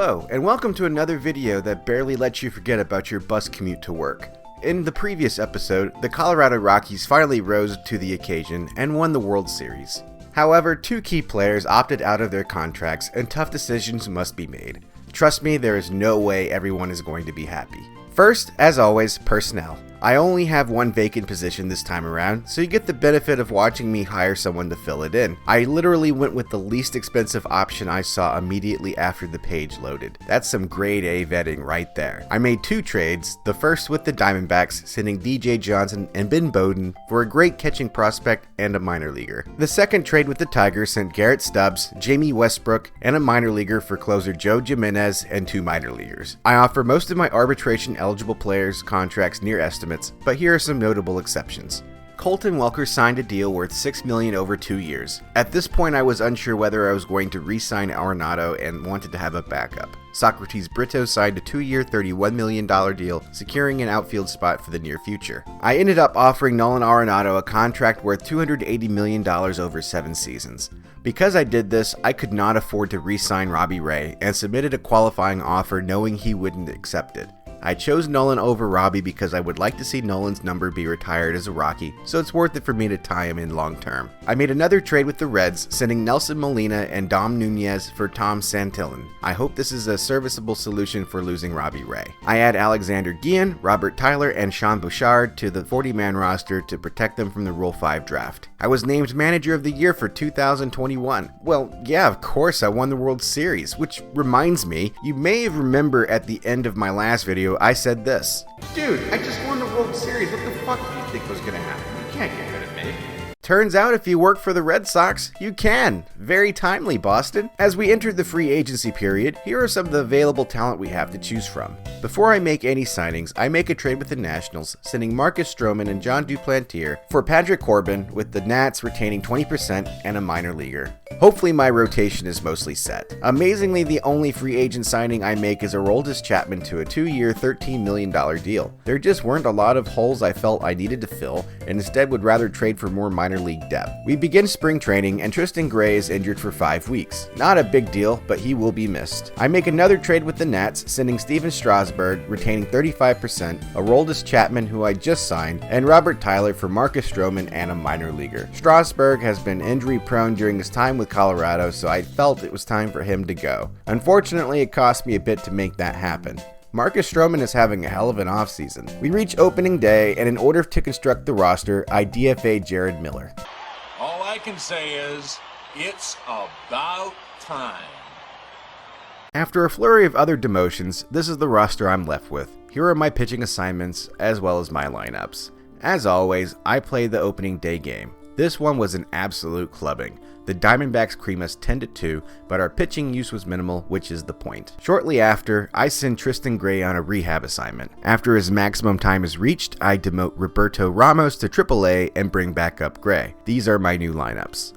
Hello, and welcome to another video that barely lets you forget about your bus commute to work. In the previous episode, the Colorado Rockies finally rose to the occasion and won the World Series. However, two key players opted out of their contracts and tough decisions must be made. Trust me, there is no way everyone is going to be happy. First, as always, personnel. I only have one vacant position this time around, so you get the benefit of watching me hire someone to fill it in. I literally went with the least expensive option I saw immediately after the page loaded. That's some grade A vetting right there. I made two trades, the first with the Diamondbacks, sending DJ Johnson and Ben Bowden for a great catching prospect and a minor leaguer. The second trade with the Tigers sent Garrett Stubbs, Jamie Westbrook, and a minor leaguer for closer Joe Jimenez and two minor leaguers. I offer most of my arbitration eligible players contracts near estimates, but here are some notable exceptions. Colton Welker signed a deal worth $6 million over 2 years. At this point, I was unsure whether I was going to re-sign Arenado and wanted to have a backup. Socrates Brito signed a 2-year, $31 million deal, securing an outfield spot for the near future. I ended up offering Nolan Arenado a contract worth $280 million over 7 seasons. Because I did this, I could not afford to re-sign Robbie Ray and submitted a qualifying offer knowing he wouldn't accept it. I chose Nolan over Robbie because I would like to see Nolan's number be retired as a Rocky, so it's worth it for me to tie him in long term. I made another trade with the Reds, sending Nelson Molina and Dom Nunez for Tom Santillan. I hope this is a serviceable solution for losing Robbie Ray. I add Alexander Guillen, Robert Tyler, and Sean Bouchard to the 40-man roster to protect them from the Rule 5 draft. I was named Manager of the Year for 2021. Well, yeah, of course I won the World Series, which reminds me, you may remember at the end of my last video I said this. Dude, I just won the World Series. What the fuck do you think was gonna happen? You can't get rid of me. Turns out if you work for the Red Sox, you can. Very timely, Boston. As we enter the free agency period, here are some of the available talent we have to choose from. Before I make any signings, I make a trade with the Nationals, sending Marcus Stroman and John Duplantier for Patrick Corbin, with the Nats retaining 20% and a minor leaguer. Hopefully my rotation is mostly set. Amazingly, the only free agent signing I make is Aroldis Chapman to a 2-year, $13 million deal. There just weren't a lot of holes I felt I needed to fill, and instead would rather trade for more minor league depth. We begin spring training, and Tristan Gray is injured for 5 weeks. Not a big deal, but he will be missed. I make another trade with the Nats, sending Steven Strasburg, retaining 35%, Aroldis Chapman, who I just signed, and Robert Tyler for Marcus Stroman and a minor leaguer. Strasburg has been injury prone during his time with Colorado, so I felt it was time for him to go. Unfortunately, it cost me a bit to make that happen. Marcus Stroman is having a hell of an offseason. We reach opening day, and in order to construct the roster, I DFA Jared Miller. All I can say is, it's about time. After a flurry of other demotions, this is the roster I'm left with. Here are my pitching assignments, as well as my lineups. As always, I played the opening day game. This one was an absolute clubbing. The Diamondbacks cream us 10-2, but our pitching use was minimal, which is the point. Shortly after, I send Tristan Gray on a rehab assignment. After his maximum time is reached, I demote Roberto Ramos to AAA and bring back up Gray. These are my new lineups.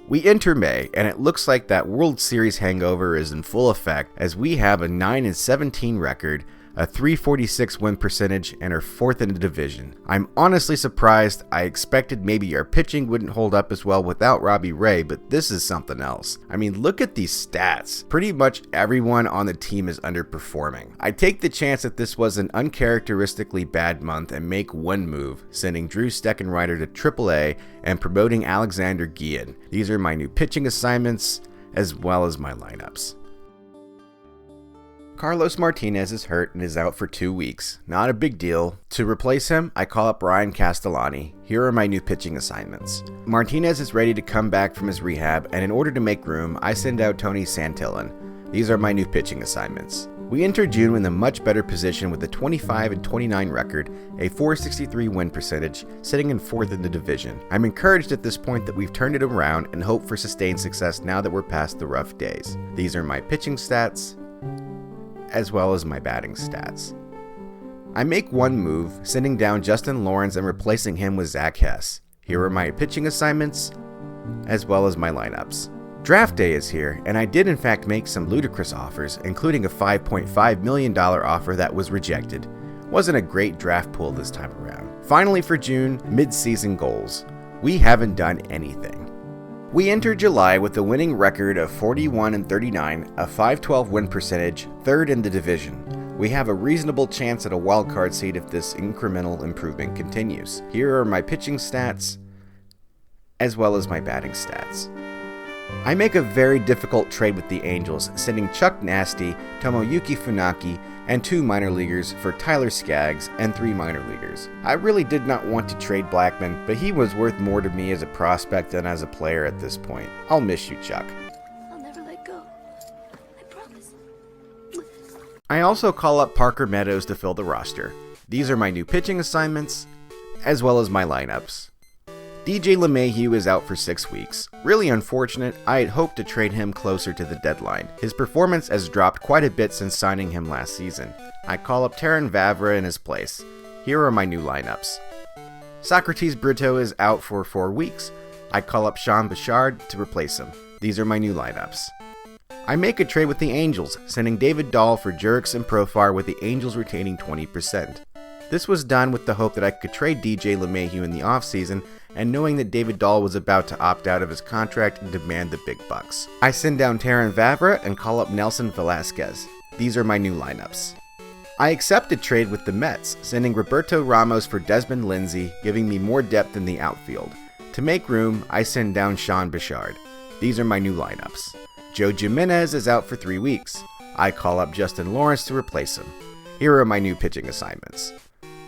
We enter May, and it looks like that World Series hangover is in full effect as we have a 9-17 record, a .346 win percentage, and are 4th in the division. I'm honestly surprised. I expected maybe our pitching wouldn't hold up as well without Robbie Ray, but this is something else. I mean, look at these stats. Pretty much everyone on the team is underperforming. I take the chance that this was an uncharacteristically bad month and make one move, sending Drew Steckenrider to AAA and promoting Alexander Guillen. These are my new pitching assignments, as well as my lineups. Carlos Martinez is hurt and is out for 2 weeks. Not a big deal. To replace him, I call up Ryan Castellani. Here are my new pitching assignments. Martinez is ready to come back from his rehab, and in order to make room, I send out Tony Santillan. These are my new pitching assignments. We enter June in a much better position with a 25-29 record, a .463 win percentage, sitting in 4th in the division. I'm encouraged at this point that we've turned it around and hope for sustained success now that we're past the rough days. These are my pitching stats, as well as my batting stats. I make one move, sending down Justin Lawrence and replacing him with Zach Hess. Here are my pitching assignments, as well as my lineups. Draft day is here, and I did in fact make some ludicrous offers, including a $5.5 million offer that was rejected. Wasn't a great draft pool this time around. Finally for June, mid-season goals. We haven't done anything. We enter July with a winning record of 41-39, a .512 win percentage, third in the division. We have a reasonable chance at a wildcard seed if this incremental improvement continues. Here are my pitching stats, as well as my batting stats. I make a very difficult trade with the Angels, sending Chuck Nasty, Tomoyuki Funaki, and 2 minor leaguers for Tyler Skaggs and 3 minor leaguers. I really did not want to trade Blackman, but he was worth more to me as a prospect than as a player at this point. I'll miss you, Chuck. I'll never let go. I promise. I also call up Parker Meadows to fill the roster. These are my new pitching assignments, as well as my lineups. DJ LeMahieu is out for 6 weeks. Really unfortunate, I had hoped to trade him closer to the deadline. His performance has dropped quite a bit since signing him last season. I call up Terrin Vavra in his place. Here are my new lineups. Socrates Brito is out for 4 weeks. I call up Sean Bouchard to replace him. These are my new lineups. I make a trade with the Angels, sending David Dahl for Jurickson Profar with the Angels retaining 20%. This was done with the hope that I could trade DJ LeMahieu in the offseason and knowing that David Dahl was about to opt out of his contract and demand the big bucks. I send down Terrin Vavra and call up Nelson Velasquez. These are my new lineups. I accept a trade with the Mets, sending Roberto Ramos for Desmond Lindsay, giving me more depth in the outfield. To make room, I send down Sean Bouchard. These are my new lineups. Joe Jimenez is out for 3 weeks. I call up Justin Lawrence to replace him. Here are my new pitching assignments.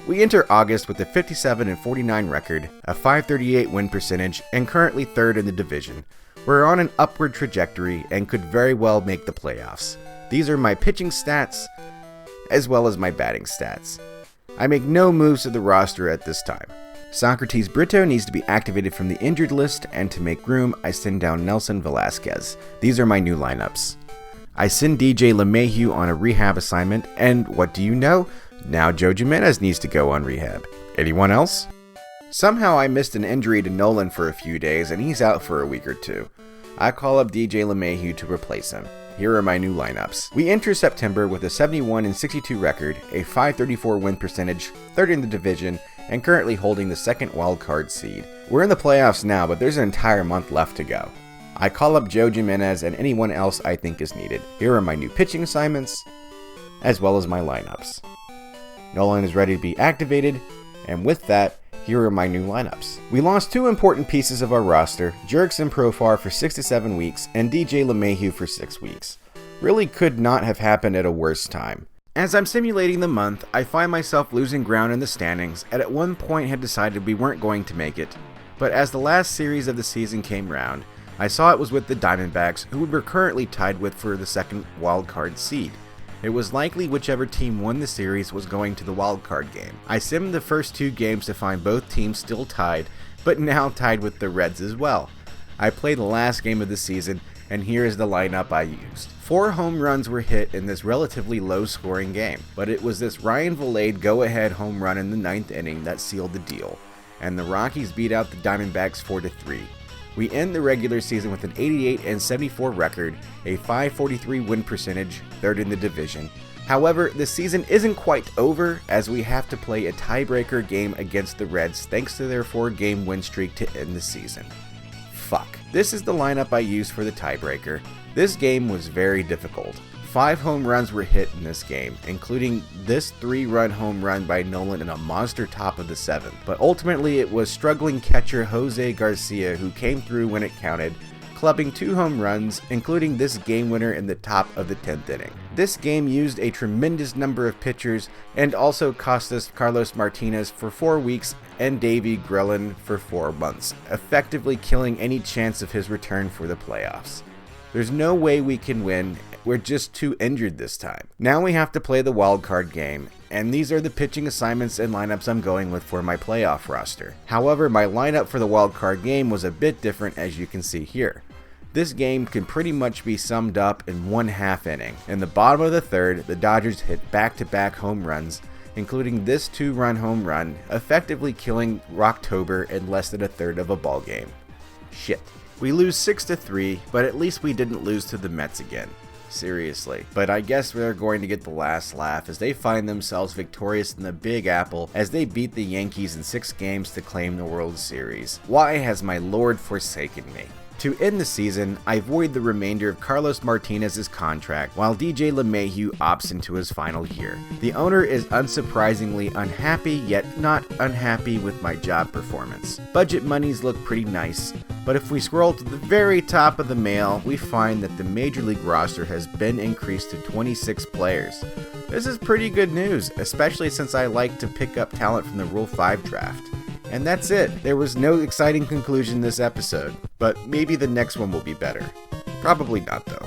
We enter August with a 57-49 record, a .538 win percentage, and currently third in the division. We're on an upward trajectory and could very well make the playoffs. These are my pitching stats, as well as my batting stats. I make no moves to the roster at this time. Socrates Brito needs to be activated from the injured list, and to make room, I send down Nelson Velasquez. These are my new lineups. I send DJ LeMahieu on a rehab assignment, and what do you know? Now Joe Jimenez needs to go on rehab. Anyone else? Somehow I missed an injury to Nolan for a few days and he's out for a week or 2. I call up DJ LeMahieu to replace him. Here are my new lineups. We enter September with a 71-62 record, a .534 win percentage, third in the division, and currently holding the second wildcard seed. We're in the playoffs now, but there's an entire month left to go. I call up Joe Jimenez and anyone else I think is needed. Here are my new pitching assignments, as well as my lineups. Nolan is ready to be activated, and with that, here are my new lineups. We lost 2 important pieces of our roster, Jurickson Profar for 6 to 7 weeks, and DJ LeMahieu for 6 weeks. Really could not have happened at a worse time. As I'm simulating the month, I find myself losing ground in the standings, and at one point had decided we weren't going to make it. But as the last series of the season came round, I saw it was with the Diamondbacks, who we were currently tied with for the second wildcard seed. It was likely whichever team won the series was going to the wildcard game. I simmed the first 2 games to find both teams still tied, but now tied with the Reds as well. I played the last game of the season, and here is the lineup I used. 4 home runs were hit in this relatively low-scoring game, but it was this Ryan Vilade go-ahead home run in the 9th inning that sealed the deal, and the Rockies beat out the Diamondbacks 4-3. We end the regular season with an 88-74 record, a .543 win percentage, third in the division. However, the season isn't quite over as we have to play a tiebreaker game against the Reds thanks to their 4-game win streak to end the season. Fuck. This is the lineup I used for the tiebreaker. This game was very difficult. 5 home runs were hit in this game, including this 3-run home run by Nolan in a monster top of the 7th. But ultimately it was struggling catcher Jose Garcia who came through when it counted, clubbing 2 home runs, including this game winner in the top of the 10th inning. This game used a tremendous number of pitchers and also cost us Carlos Martinez for 4 weeks and Davey Grelin for 4 months, effectively killing any chance of his return for the playoffs. There's no way we can win. We're just too injured this time. Now we have to play the wildcard game, and these are the pitching assignments and lineups I'm going with for my playoff roster. However, my lineup for the wildcard game was a bit different, as you can see here. This game can pretty much be summed up in 1/2 inning. In the bottom of the 3rd, the Dodgers hit back-to-back home runs, including this 2-run home run, effectively killing Rocktober in less than a third of a ball game. Shit. We lose 6-3, but at least we didn't lose to the Mets again. Seriously. But I guess they're going to get the last laugh as they find themselves victorious in the Big Apple as they beat the Yankees in 6 games to claim the World Series. Why has my lord forsaken me? To end the season, I void the remainder of Carlos Martinez's contract while DJ LeMahieu opts into his final year. The owner is unsurprisingly unhappy, yet not unhappy with my job performance. Budget monies look pretty nice, but if we scroll to the very top of the mail, we find that the Major League roster has been increased to 26 players. This is pretty good news, especially since I like to pick up talent from the Rule 5 draft. And that's it. There was no exciting conclusion this episode, but maybe the next one will be better. Probably not though.